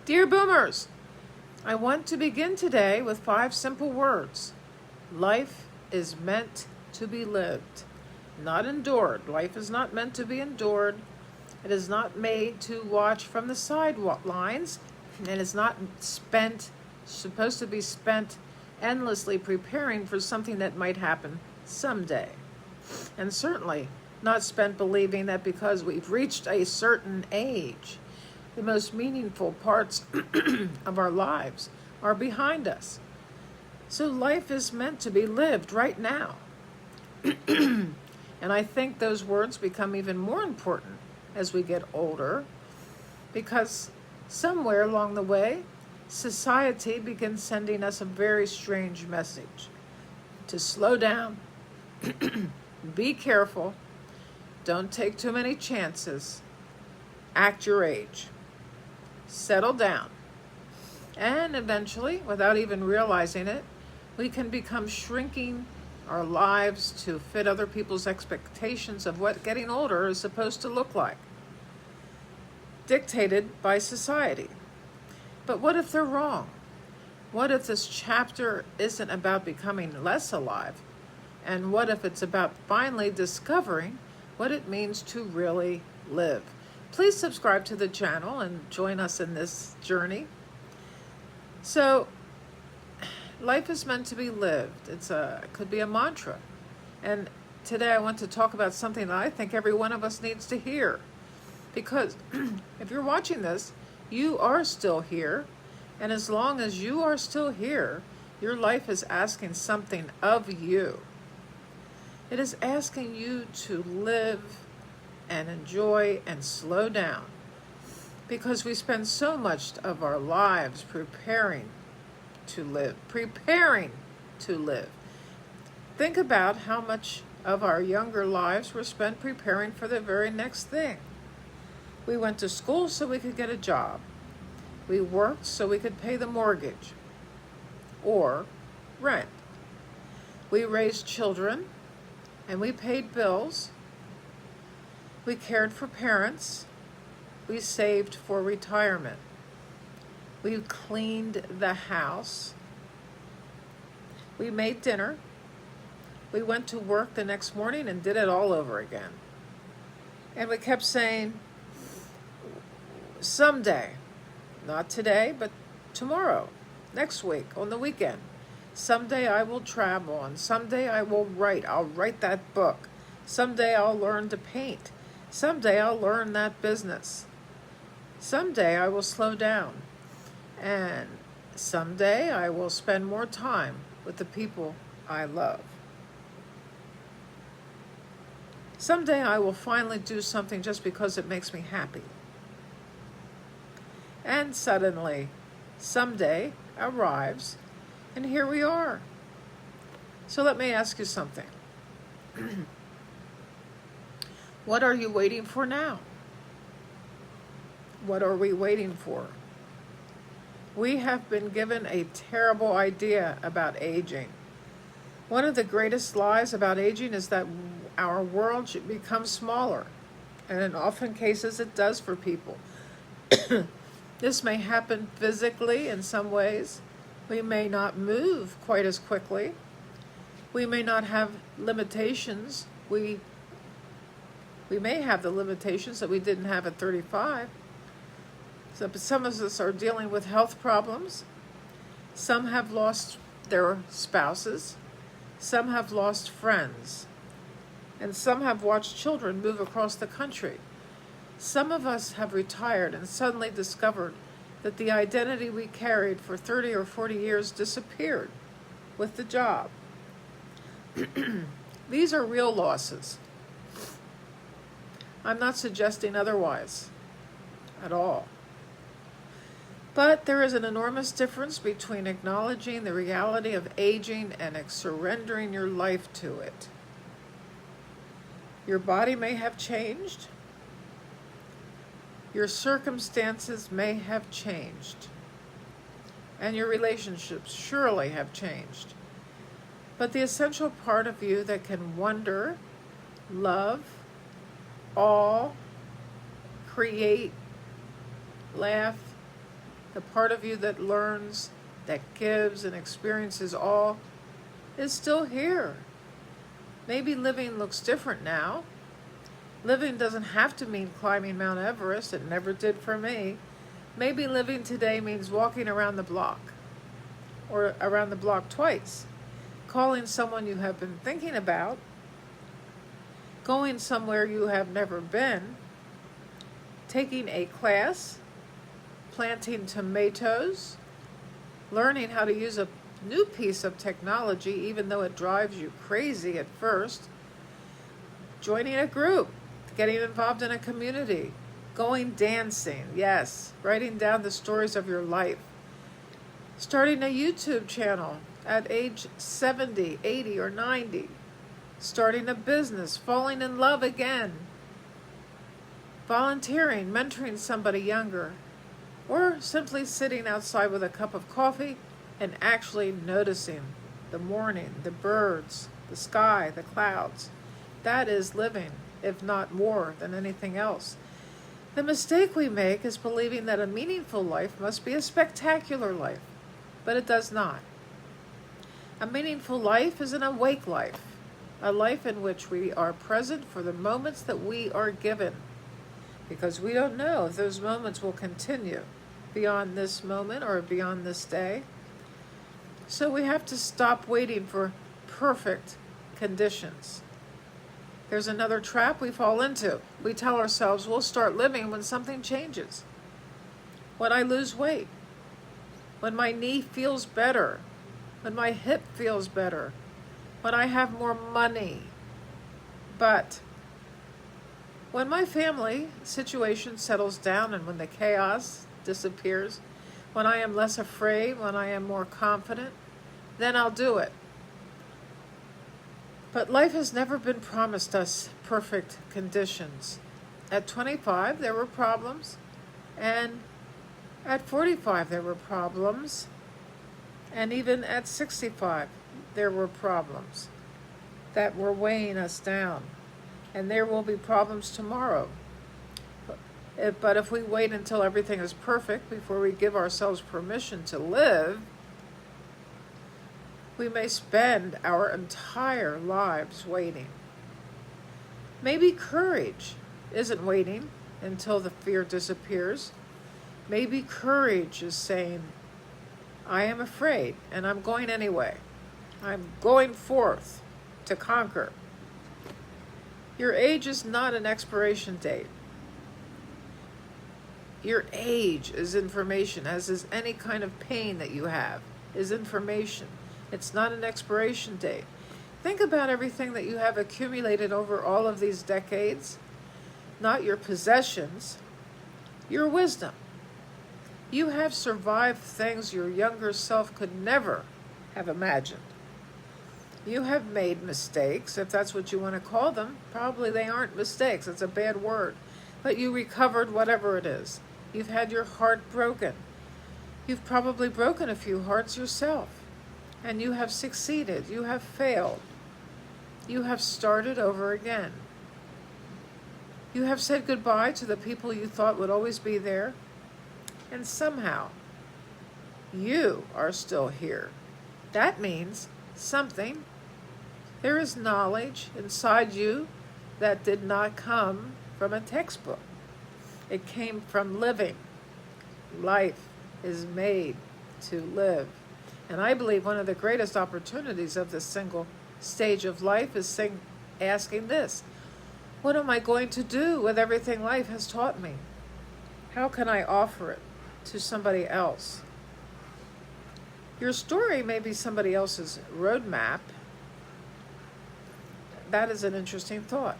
Dear Boomers, I want to begin today with 5 simple words. Life is meant to be lived, not endured. Life is not meant to be endured. It is not made to watch from the sidelines, and it's not supposed to be spent endlessly preparing for something that might happen someday. And certainly not spent believing that because we've reached a certain age, the most meaningful parts of our lives are behind us. So life is meant to be lived right now. And I think those words become even more important as we get older, because somewhere along the way, society begins sending us a very strange message to slow down, be careful, don't take too many chances, act your age, settle down. And eventually, without even realizing it, we can become shrinking our lives to fit other people's expectations of what getting older is supposed to look like, dictated by society. But what if they're wrong? What if this chapter isn't about becoming less alive? And what if it's about finally discovering what it means to really live? Please subscribe to the channel and join us in this journey. So, life is meant to be lived. It could be a mantra. And today I want to talk about something that I think every one of us needs to hear. Because if you're watching this, you are still here. And as long as you are still here, your life is asking something of you. It is asking you to live and enjoy and slow down. Because we spend so much of our lives preparing to live. Think about how much of our younger lives were spent preparing for the very next thing. We went to school so we could get a job. We worked so we could pay the mortgage or rent. We raised children and we paid bills. We cared for parents. We saved for retirement. We cleaned the house. We made dinner. We went to work the next morning and did it all over again. And we kept saying, someday, not today, but tomorrow, next week, on the weekend, someday I will travel, and someday I will write. I'll write that book. Someday I'll learn to paint. Someday I'll learn that business. Someday I will slow down. And someday I will spend more time with the people I love. Someday I will finally do something just because it makes me happy. And suddenly, someday arrives, and here we are. So let me ask you something. What are you waiting for now? What are we waiting for? We have been given a terrible idea about aging. One of the greatest lies about aging is that our world should become smaller. And in often cases it does for people. This may happen physically in some ways. We may not move quite as quickly. We may not have limitations. We may have the limitations that we didn't have at 35. So, but some of us are dealing with health problems. Some have lost their spouses. Some have lost friends. And some have watched children move across the country. Some of us have retired and suddenly discovered that the identity we carried for 30 or 40 years disappeared with the job. These are real losses. I'm not suggesting otherwise at all. But there is an enormous difference between acknowledging the reality of aging and surrendering your life to it. Your body may have changed. Your circumstances may have changed. And your relationships surely have changed. But the essential part of you that can wonder, love, awe, create, laugh, the part of you that learns, that gives and experiences all, is still here. Maybe living looks different now. Living doesn't have to mean climbing Mount Everest. It never did for me. Maybe living today means walking around the block, or around the block twice, calling someone you have been thinking about, going somewhere you have never been, taking a class, planting tomatoes, learning how to use a new piece of technology even though it drives you crazy at first, joining a group, getting involved in a community, going dancing, yes, writing down the stories of your life, starting a YouTube channel at age 70, 80, or 90, starting a business, falling in love again, volunteering, mentoring somebody younger, or simply sitting outside with a cup of coffee and actually noticing the morning, the birds, the sky, the clouds. That is living, if not more than anything else. The mistake we make is believing that a meaningful life must be a spectacular life, but it does not. A meaningful life is an awake life, a life in which we are present for the moments that we are given, because we don't know if those moments will continue beyond this moment or beyond this day. So we have to stop waiting for perfect conditions. There's another trap we fall into. We tell ourselves we'll start living when something changes. When I lose weight, when my knee feels better, when my hip feels better, when I have more money. But when my family situation settles down and when the chaos disappears, when I am less afraid, when I am more confident, then I'll do it. But life has never been promised us perfect conditions. At 25, there were problems, and at 45, there were problems, and even at 65, there were problems that were weighing us down, and there will be problems tomorrow. But if we wait until everything is perfect before we give ourselves permission to live, we may spend our entire lives waiting. Maybe courage isn't waiting until the fear disappears. Maybe courage is saying, I am afraid and I'm going anyway. I'm going forth to conquer. Your age is not an expiration date. Your age is information, as is any kind of pain that you have, is information. It's not an expiration date. Think about everything that you have accumulated over all of these decades. Not your possessions, your wisdom. You have survived things your younger self could never have imagined. You have made mistakes, if that's what you want to call them. Probably they aren't mistakes, it's a bad word. But you recovered whatever it is. You've had your heart broken. You've probably broken a few hearts yourself. And you have succeeded. You have failed. You have started over again. You have said goodbye to the people you thought would always be there. And somehow, you are still here. That means something. There is knowledge inside you that did not come from a textbook. It came from living. Life is made to live. And I believe one of the greatest opportunities of this single stage of life is asking this: what am I going to do with everything life has taught me? How can I offer it to somebody else? Your story may be somebody else's roadmap. That is an interesting thought.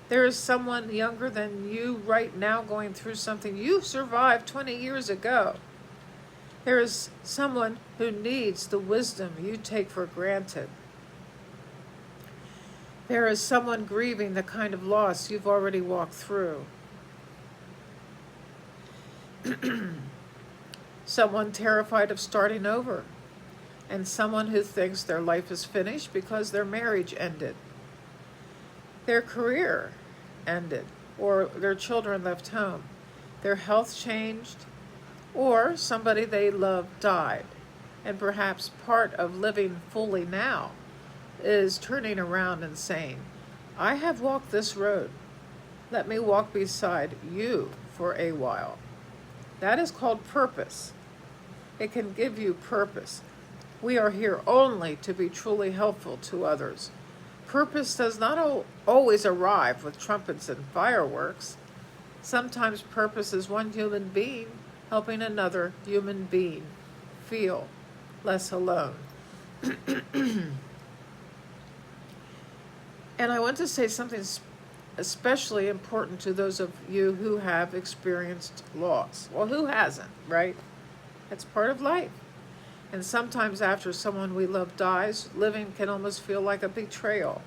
There is someone younger than you right now going through something you survived 20 years ago. There is someone who needs the wisdom you take for granted. There is someone grieving the kind of loss you've already walked through. Someone terrified of starting over. And someone who thinks their life is finished because their marriage ended. Their career ended, or their children left home. Their health changed, Or somebody they love died, and perhaps part of living fully now is turning around and saying, I have walked this road. Let me walk beside you for a while. That is called purpose. It can give you purpose. We are here only to be truly helpful to others. Purpose does not always arrive with trumpets and fireworks. Sometimes purpose is one human being helping another human being feel less alone. And I want to say something especially important to those of you who have experienced loss. Well, who hasn't, right? It's part of life. And sometimes after someone we love dies, living can almost feel like a betrayal.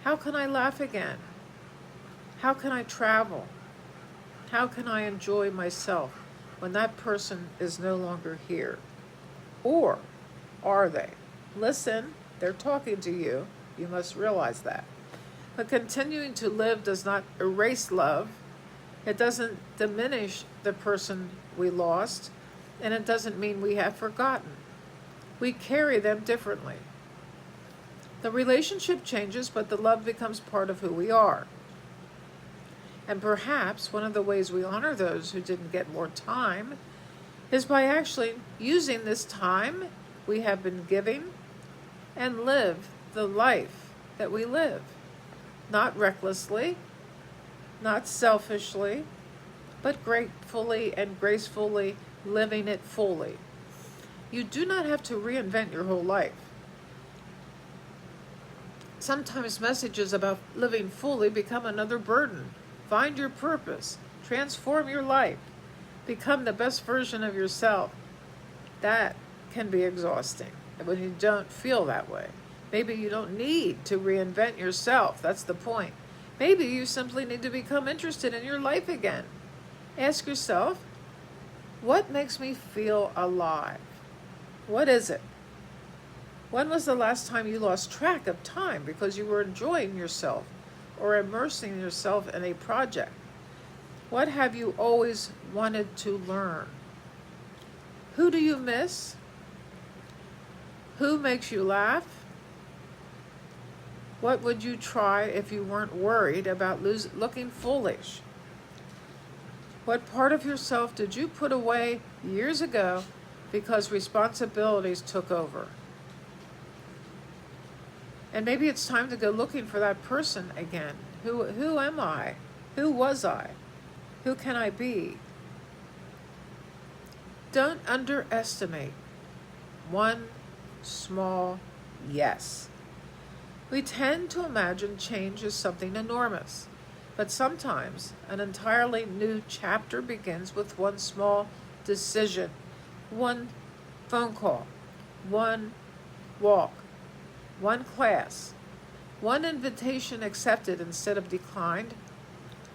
How can I laugh again? How can I travel? How can I enjoy myself when that person is no longer here? Or are they? Listen, they're talking to you. You must realize that. But continuing to live does not erase love. It doesn't diminish the person we lost, and it doesn't mean we have forgotten. We carry them differently. The relationship changes, but the love becomes part of who we are. And perhaps one of the ways we honor those who didn't get more time is by actually using this time we have been giving and live the life that we live. Not recklessly, not selfishly, but gratefully and gracefully living it fully. You do not have to reinvent your whole life. Sometimes messages about living fully become another burden. Find your purpose. Transform your life. Become the best version of yourself. That can be exhausting when you don't feel that way. Maybe you don't need to reinvent yourself. That's the point. Maybe you simply need to become interested in your life again. Ask yourself, what makes me feel alive? What is it? When was the last time you lost track of time because you were enjoying yourself or immersing yourself in a project? What have you always wanted to learn? Who do you miss? Who makes you laugh? What would you try if you weren't worried about looking foolish? What part of yourself did you put away years ago because responsibilities took over? And maybe it's time to go looking for that person again. Who am I? Who was I? Who can I be? Don't underestimate one small yes. We tend to imagine change as something enormous, but sometimes an entirely new chapter begins with one small decision, one phone call, one walk, one class, one invitation accepted instead of declined,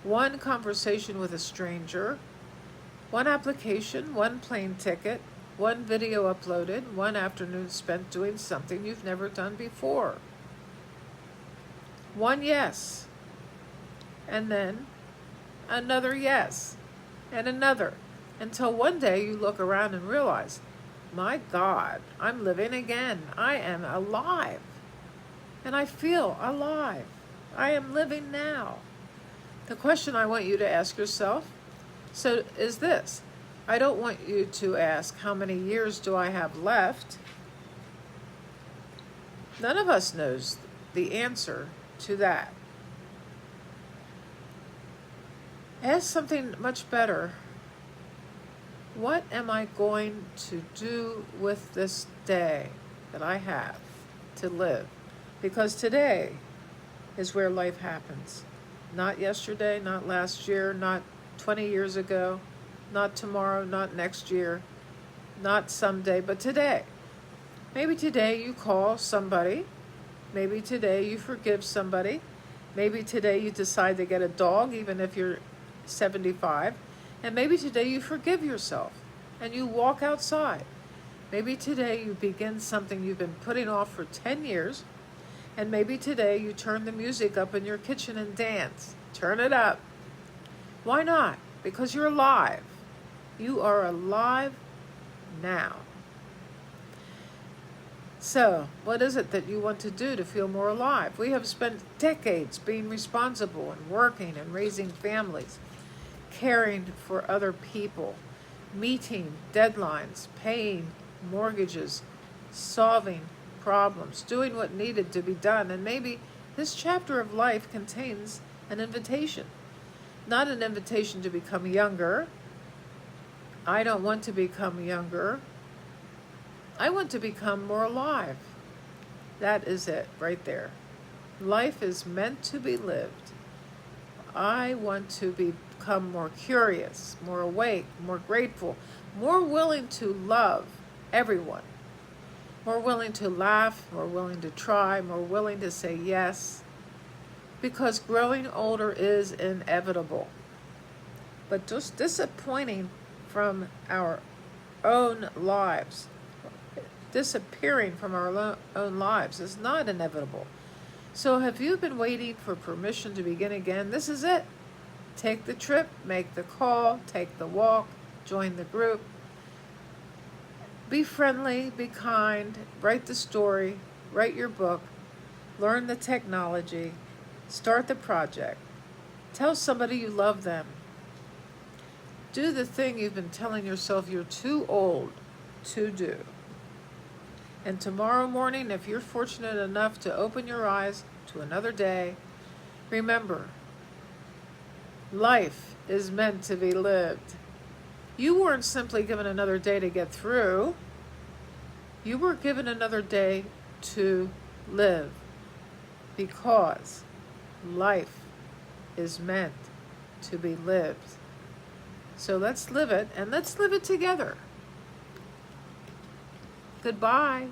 one conversation with a stranger, one application, one plane ticket, one video uploaded, one afternoon spent doing something you've never done before. One yes, and then another yes, and another, until one day you look around and realize, my God, I'm living again. I am alive, and I feel alive. I am living now. The question I want you to ask yourself is this. I don't want you to ask, how many years do I have left? None of us knows the answer to that. Ask something much better. What am I going to do with this day that I have to live? Because today is where life happens. Not yesterday, not last year, not 20 years ago, not tomorrow, not next year, not someday, but today. Maybe today you call somebody. Maybe today you forgive somebody. Maybe today you decide to get a dog, even if you're 75. And maybe today you forgive yourself and you walk outside. Maybe today you begin something you've been putting off for 10 years. And maybe today you turn the music up in your kitchen and dance. Turn it up. Why not? Because you're alive. You are alive now. So, what is it that you want to do to feel more alive? We have spent decades being responsible and working and raising families, caring for other people, meeting deadlines, paying mortgages, solving problems, doing what needed to be done. And maybe this chapter of life contains an invitation. Not an invitation to become younger. I don't want to become younger. I want to become more alive. That is it right there. Life is meant to be lived. I want to become more curious, more awake, more grateful, more willing to love everyone, more willing to laugh, more willing to try, more willing to say yes, because growing older is inevitable. But just disappointing from our own lives, disappearing from our own lives is not inevitable. So have you been waiting for permission to begin again? This is it. Take the trip, make the call, take the walk, join the group. Be friendly, be kind, write the story, write your book, learn the technology, start the project. Tell somebody you love them. Do the thing you've been telling yourself you're too old to do. And tomorrow morning, if you're fortunate enough to open your eyes to another day, remember, life is meant to be lived. You weren't simply given another day to get through. You were given another day to live, because life is meant to be lived. So let's live it, and let's live it together. Goodbye.